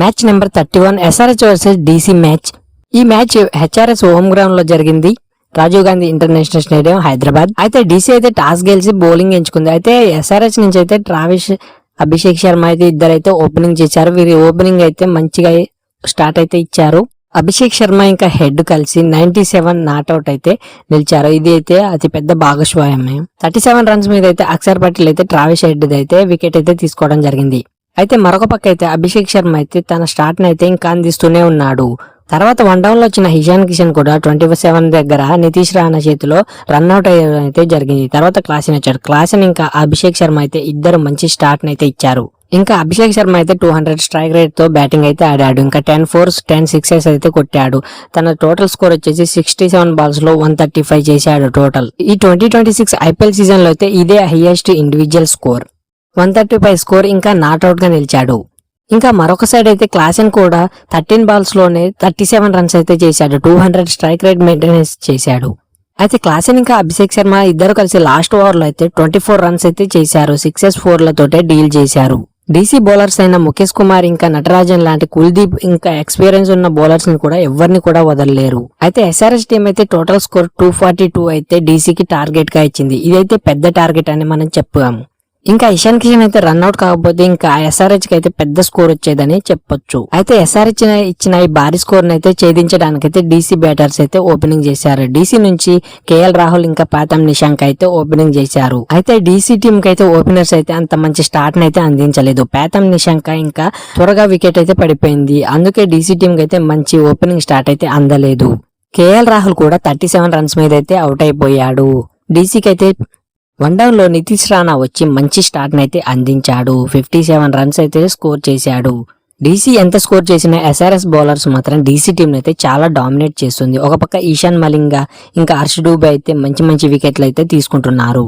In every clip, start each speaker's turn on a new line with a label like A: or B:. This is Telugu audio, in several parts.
A: Match number 31 SRH versus DC match. ఈ మ్యాచ్ హెచ్ఆర్ఎస్ హోమ్ గ్రౌండ్ లో జరిగింది, రాజీవ్ గాంధీ ఇంటర్నేషనల్ స్టేడియం హైదరాబాద్. అయితే డీసీ అయితే టాస్ గెలిచి బౌలింగ్ ఎంచుకుంది. అయితే ఎస్ఆర్హెచ్ నుంచి అయితే ట్రావిస్, అభిషేక్ శర్మ అయితే ఇద్దరైతే ఓపెనింగ్ చేశారు. వీరి ఓపెనింగ్ అయితే మంచిగా స్టార్ట్ అయితే ఇచ్చారు. అభిషేక్ శర్మ ఇంకా హెడ్ కలిసి 97 నాట్అవుట్ అయితే నిలిచారు. ఇది అయితే అతి పెద్ద భాగస్వామ్యం. 37 రన్స్ మీద అయితే అక్షర్ పటేల్ అయితే ట్రావిస్ హెడ్ అయితే వికెట్ అయితే తీసుకోవడం జరిగింది. అయితే మరొక పక్క అయితే అభిషేక్ శర్మ అయితే తన స్టార్ట్ అయితే ఇంకా అందిస్తూనే ఉన్నాడు. తర్వాత వన్ డౌన్ లో వచ్చిన ఇషాన్ కిషన్ కూడా 27 దగ్గర నితీష్ రాణా చేతిలో రన్అట్ అయితే జరిగింది. తర్వాత క్లాసెన్ వచ్చాడు. క్లాసెన్ ఇంకా అభిషేక్ శర్మ అయితే ఇద్దరు మంచి స్టార్ట్ అయితే ఇచ్చారు. ఇంకా అభిషేక్ శర్మ అయితే 200 స్ట్రైక్ రేట్ తో బ్యాటింగ్ అయితే ఆడాడు. ఇంకా 10 4s 10 6s అయితే కొట్టాడు. తన టోటల్ స్కోర్ వచ్చేసి 67 బాల్స్ లో 135 చేశాడు టోటల్. ఈ 2026 ఐపీఎల్ సీజన్ లో అయితే ఇదే హైయెస్ట్ ఇండివిజువల్ స్కోర్. 135 స్కోర్ ఇంకా నాట్అవుట్ గా నిలిచాడు. ఇంకా మరొక సైడ్ అయితే క్లాసెన్ కూడా 13 బాల్స్ లోనే 37 రన్స్ అయితే చేశాడు. 200 స్ట్రైక్ రేట్ మెయింటెనెన్స్ చేశాడు. అయితే క్లాసెన్ ఇంకా అభిషేక్ శర్మ ఇద్దరు కలిసి లాస్ట్ ఓవర్ లో అయితే 24 రన్స్ అయితే చేశారు. 6s 4లతోటే డీల్ చేశారు. డీసీ బౌలర్స్ అయిన ముఖేష్ కుమార్ ఇంకా నటరాజన్ లాంటి కుల్దీప్ ఇంకా ఎక్స్పీరియన్స్ ఉన్న బౌలర్స్ ని కూడా ఎవరిని కూడా వదలలేరు. అయితే ఎస్ఆర్హెచ్ టీం అయితే టోటల్ స్కోర్ 242 అయితే డీసీకి టార్గెట్ గా ఇచ్చింది. ఇదైతే పెద్ద టార్గెట్ అని మనం చెప్పాము. ఇంకా ఇషాన్ కిషన్ అయితే రన్అట్ కాకపోతే ఇంకా ఎస్ఆర్హెచ్ కి అయితే పెద్ద స్కోర్ వచ్చేదని చెప్పొచ్చు. అయితే ఎస్ఆర్హెచ్ ఇచ్చిన ఈ భారీ స్కోర్ అయితే ఛేదించడానికైతే డీసీ బ్యాటర్స్ అయితే ఓపెనింగ్ చేశారు. డీసీ నుంచి కేఎల్ రాహుల్ ఇంకా పాతం నిశాంక్ అయితే ఓపెనింగ్ చేశారు. అయితే డీసీ టీం కి అయితే ఓపెనర్స్ అయితే అంత మంచి స్టార్ట్ అయితే అందించలేదు. పాతం నిశాంక్ ఇంకా త్వరగా వికెట్ అయితే పడిపోయింది. అందుకే డీసీ టీం కి అయితే మంచి ఓపెనింగ్ స్టార్ట్ అయితే అందలేదు. కేఎల్ రాహుల్ కూడా 37 రన్స్ మీద అయితే అవుట్ అయిపోయాడు. డీసీకి అయితే వన్ డౌన్ లో నితీష్ రాణా వచ్చి మంచి స్టార్ట్ అయితే అందించాడు. 57 రన్స్ అయితే స్కోర్ చేశాడు. డీసీ ఎంత స్కోర్ చేసినా ఎస్ఆర్ఎస్ బౌలర్స్ మాత్రం డీసీ టీం అయితే చాలా డామినేట్ చేస్తుంది. ఒక పక్క ఈశాన్ మలింగ ఇంకా హర్ష్ డూబే అయితే మంచి వికెట్లు అయితే తీసుకుంటున్నారు.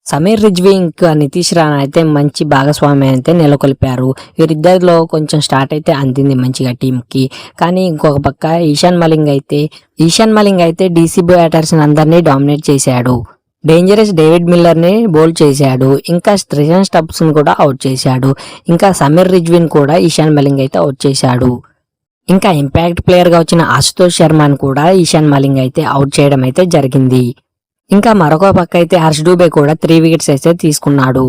A: సమీర్ రిజ్వీ ఇంకా నితీష్ రాణా అయితే మంచి భాగస్వామ్యం అయితే నెలకొల్పారు. వీరిద్దరిలో కొంచెం స్టార్ట్ అయితే అందింది మంచిగా టీం కి. కానీ ఇంకొక పక్క ఈశాన్ మలింగ అయితే డీసీ బ్యాటర్స్ అందరినీ డామినేట్ చేశాడు. డేంజరస్ డేవిడ్ మిల్లర్ ని బౌల్ చేశాడు. ఇంకా ట్రెజన్ స్టబ్స్ ని కూడా అవుట్ చేశాడు. ఇంకా సమీర్ రిజ్వీన్ కూడా ఈశాన్ మలింగ్ అయితే అవుట్ చేశాడు. ఇంకా ఇంపాక్ట్ ప్లేయర్ గా వచ్చిన ఆశుతోష్ శర్మని కూడా ఈశాన్ మలింగ్ అయితే అవుట్ చేయడం అయితే జరిగింది. ఇంకా మరొక పక్క అయితే హర్ష్ డూబే కూడా 3 వికెట్స్ అయితే తీసుకున్నాడు.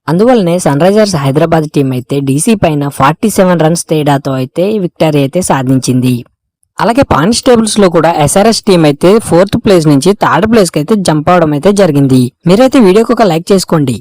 A: అందువల్లనే సన్ రైజర్స్ హైదరాబాద్ టీం అయితే డీసీ పైన 47 రన్స్ తేడాతో అయితే విక్టరీ అయితే సాధించింది. అలాగే పాయింట్స్ టేబుల్స్ లో కూడా ఎస్ఆర్ఎస్ టీం అయితే 4th ప్లేస్ నుంచి 3rd ప్లేస్ కి అయితే జంప్ అవడం అయితే జరిగింది. మీరైతే వీడియోకి ఒక లైక్ చేసుకోండి.